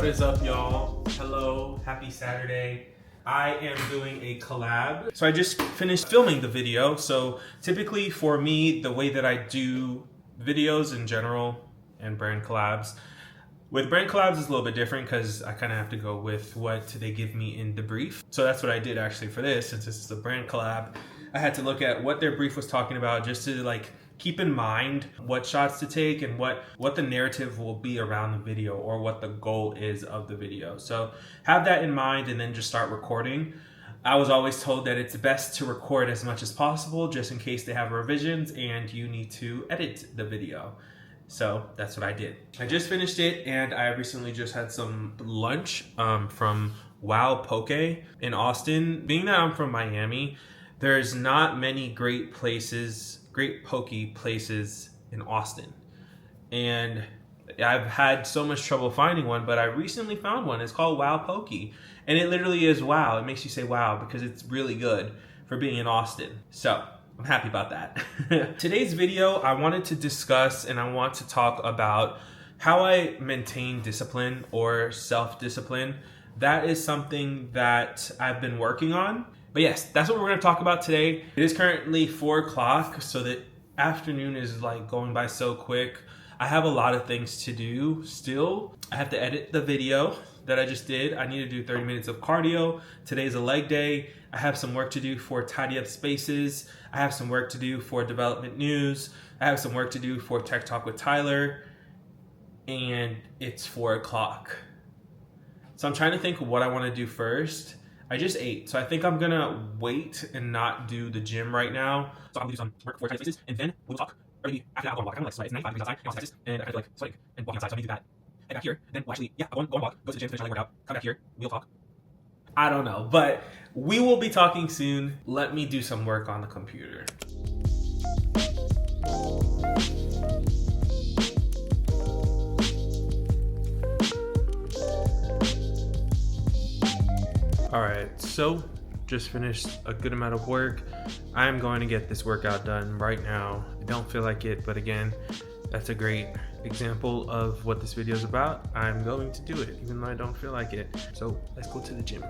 What is up, y'all? Hello, happy Saturday. I am doing a collab. So I just finished filming the video. So typically for me, the way that I do videos in general and brand collabs, with brand collabs is a little bit different because I kind of have to go with what they give me in the brief. So that's what I did actually for this. Since this is a brand collab, I had to look at what their brief was talking about just to keep in mind what shots to take and what the narrative will be around the video or what the goal is of the video. So have that in mind and then just start recording. I was always told that it's best to record as much as possible just in case they have revisions and you need to edit the video. So that's what I did. I just finished it and I recently just had some lunch from Wow Poke in Austin. Being that I'm from Miami, there's not many great poke places in Austin. And I've had so much trouble finding one, but I recently found one. It's called Wow Poke. And it literally is wow. It makes you say wow because it's really good for being in Austin. So I'm happy about that. Today's video, I wanted to discuss and I want to talk about how I maintain discipline or self-discipline. That is something that I've been working on. But yes, that's what we're going to talk about today. It is currently 4 o'clock, so the afternoon is going by so quick. I have a lot of things to do still. I have to edit the video that I just did. I need to do 30 minutes of cardio. Today's a leg day. I have some work to do for Tidy Up Spaces. I have some work to do for Development News. I have some work to do for Tech Talk with Tyler. And it's 4 o'clock. So I'm trying to think of what I want to do first. I just ate, so I think I'm gonna wait and not do the gym right now. So I'm gonna do some work for Tidy Up Spaces, and then we'll talk. Or maybe after that, I'll go on a walk. I'm sweating. It's 95 degrees outside. I'm in Texas, and I feel like sweating and walking outside, so I need to do that. And back here, then I'll go on a walk, go to the gym, finish my workout, come back here, we'll talk. I don't know, but we will be talking soon. Let me do some work on the computer. All right, so just finished a good amount of work. I'm going to get this workout done right now. I don't feel like it, but again, that's a great example of what this video is about. I'm going to do it, even though I don't feel like it. So let's go to the gym.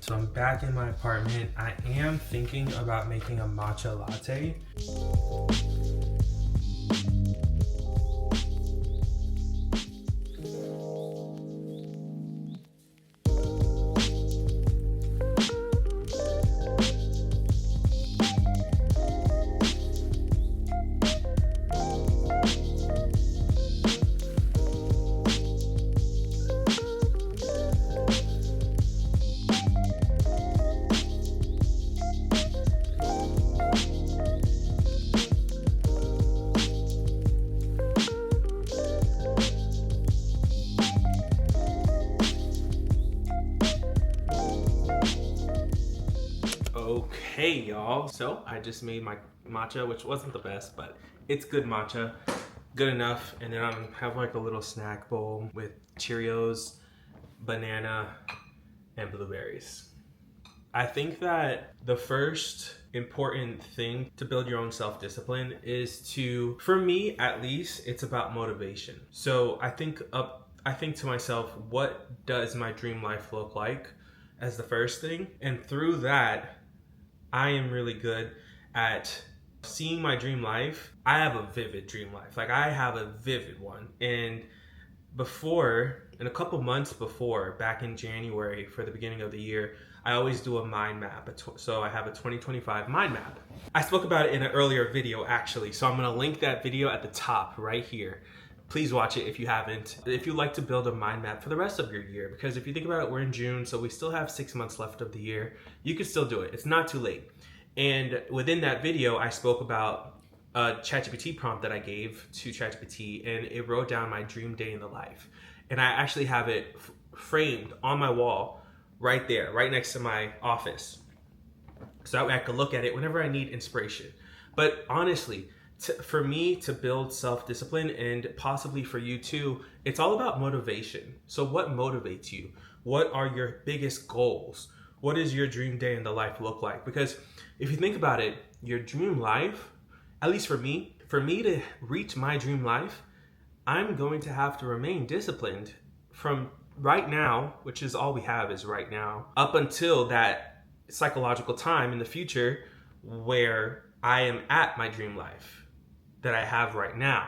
So I'm back in my apartment. I am thinking about making a matcha latte. Okay, y'all. So I just made my matcha, which wasn't the best, but it's good matcha, good enough. And then I have a little snack bowl with Cheerios, banana, and blueberries. I think that the first important thing to build your own self-discipline is to, for me at least, it's about motivation. So I think to myself, what does my dream life look like as the first thing? And through that, I am really good at seeing my dream life. I have a vivid dream life. I have a vivid one. And in a couple months before, back in January for the beginning of the year, I always do a mind map. So I have a 2025 mind map. I spoke about it in an earlier video actually. So I'm gonna link that video at the top right here. please watch it if you haven't. If you'd like to build a mind map for the rest of your year, because if you think about it, we're in June, so we still have 6 months left of the year. You can still do it. It's not too late. And within that video, I spoke about a ChatGPT prompt that I gave to ChatGPT, and it wrote down my dream day in the life. And I actually have it framed on my wall right there, right next to my office. So I could look at it whenever I need inspiration. But honestly, for me to build self-discipline, and possibly for you too, it's all about motivation. So what motivates you? What are your biggest goals? What does your dream day in the life look like? Because if you think about it, your dream life, at least for me to reach my dream life, I'm going to have to remain disciplined from right now, which is all we have is right now, up until that psychological time in the future where I am at my dream life that I have right now,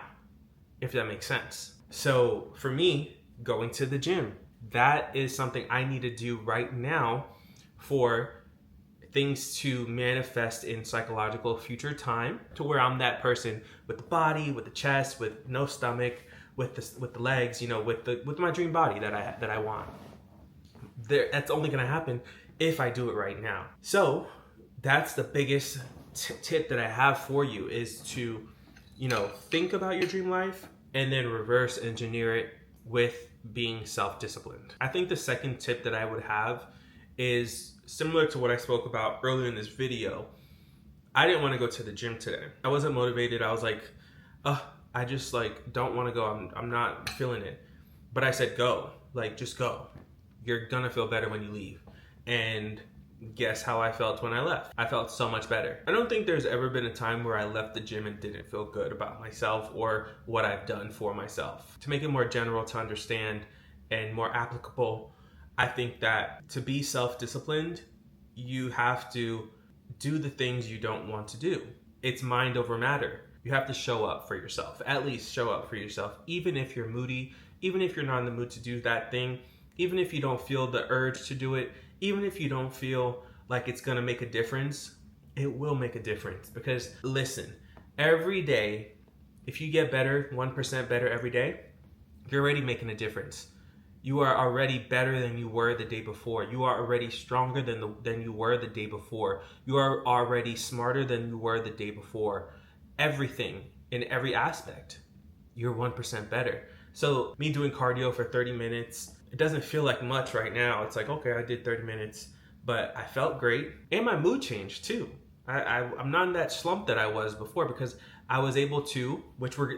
if that makes sense. So for me, going to the gym, that is something I need to do right now for things to manifest in psychological future time, to where I'm that person with the body, with the chest, with no stomach, with the legs, with my dream body that I want. That's only gonna happen if I do it right now. So that's the biggest tip that I have for you, is to, think about your dream life and then reverse engineer it with being self-disciplined. I think the second tip that I would have is similar to what I spoke about earlier in this video. I didn't want to go to the gym today. I wasn't motivated. I was like, I just don't want to go. I'm not feeling it. But I said, go, just go. You're gonna feel better when you leave. And guess how I felt when I left? I felt so much better. I don't think there's ever been a time where I left the gym and didn't feel good about myself or what I've done for myself. To make it more general to understand and more applicable, I think that to be self-disciplined, you have to do the things you don't want to do. It's mind over matter. You have to show up for yourself. At least show up for yourself, even if you're moody, even if you're not in the mood to do that thing, even if you don't feel the urge to do it, even if you don't feel like it's gonna make a difference, it will make a difference. Because listen, every day, if you get better, 1% better every day, you're already making a difference. You are already better than you were the day before. You are already stronger than you were the day before. You are already smarter than you were the day before. Everything, in every aspect, you're 1% better. So me doing cardio for 30 minutes, it doesn't feel like much right now. It's like, okay, I did 30 minutes, but I felt great. And my mood changed too. I'm not in that slump that I was before, because I was able to,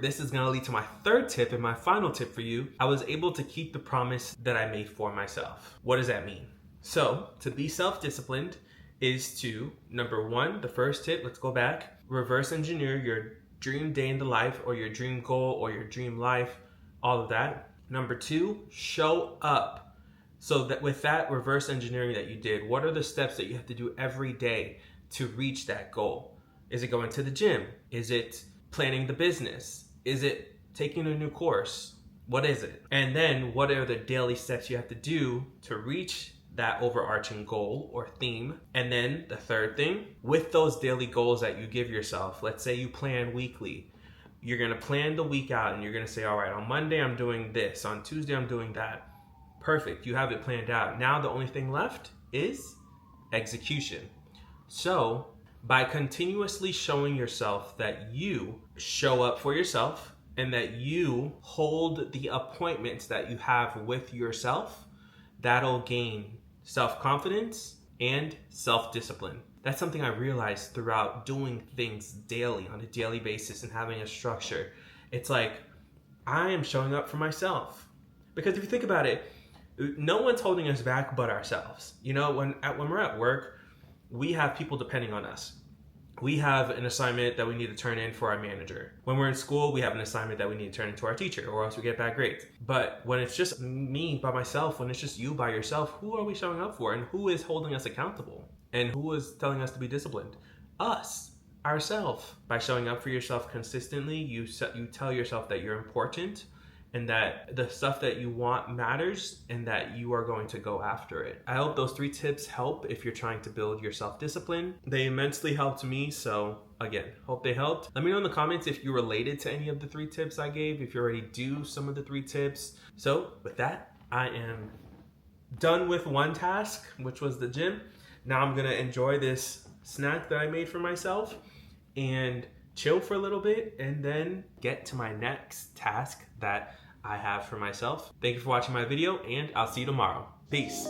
this is gonna lead to my third tip and my final tip for you. I was able to keep the promise that I made for myself. What does that mean? So to be self-disciplined is to, number one, the first tip, let's go back, reverse engineer your dream day in the life, or your dream goal, or your dream life, all of that. Number two, show up. So that with that reverse engineering that you did, what are the steps that you have to do every day to reach that goal? Is it going to the gym? Is it planning the business? Is it taking a new course? What is it? And then what are the daily steps you have to do to reach that overarching goal or theme? And then the third thing, with those daily goals that you give yourself, let's say you plan weekly, you're gonna plan the week out and you're gonna say, all right, on Monday I'm doing this, on Tuesday I'm doing that. Perfect, you have it planned out. Now the only thing left is execution. So by continuously showing yourself that you show up for yourself and that you hold the appointments that you have with yourself, that'll gain self-confidence and self-discipline. That's something I realized throughout doing things daily, on a daily basis, and having a structure. It's like, I am showing up for myself. Because if you think about it, no one's holding us back but ourselves. When we're at work, we have people depending on us. We have an assignment that we need to turn in for our manager. When we're in school, we have an assignment that we need to turn in to our teacher, or else we get bad grades. But when it's just me by myself, when it's just you by yourself, who are we showing up for? And who is holding us accountable? And who is telling us to be disciplined? Us, ourselves. By showing up for yourself consistently, you tell yourself that you're important, and that the stuff that you want matters, and that you are going to go after it. I hope those 3 tips help if you're trying to build your self-discipline. They immensely helped me, so again, hope they helped. Let me know in the comments if you related to any of the 3 tips I gave, if you already do some of the 3 tips. So with that, I am done with one task, which was the gym. Now I'm gonna enjoy this snack that I made for myself and chill for a little bit, and then get to my next task that I have for myself. Thank you for watching my video, and I'll see you tomorrow. Peace.